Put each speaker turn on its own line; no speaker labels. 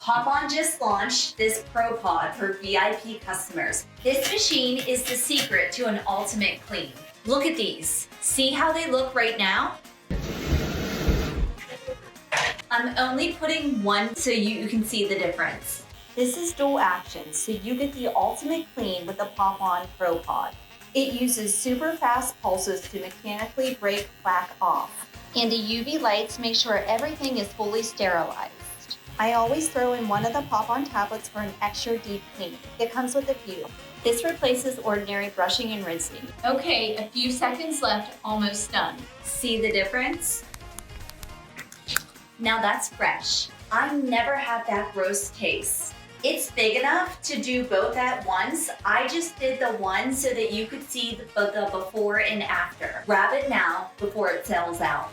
Pop-On just launched this Pro Pod for VIP customers. This machine is the secret to an ultimate clean. Look at these. See how they look right now? I'm only putting one so you can see the difference. This is dual action, so you get the ultimate clean with the Pop-On Pro Pod. It uses super fast pulses to mechanically break plaque off, and the UV lights make sure everything is fully sterilized. I always throw in one of the Pop-On tablets for an extra deep clean. It comes with a few. This replaces ordinary brushing and rinsing. Okay, a few seconds left, almost done. See the difference? Now that's fresh. I never had that gross taste. It's big enough to do both at once. I just did the one so that you could see the before and after. Grab it now before it sells out.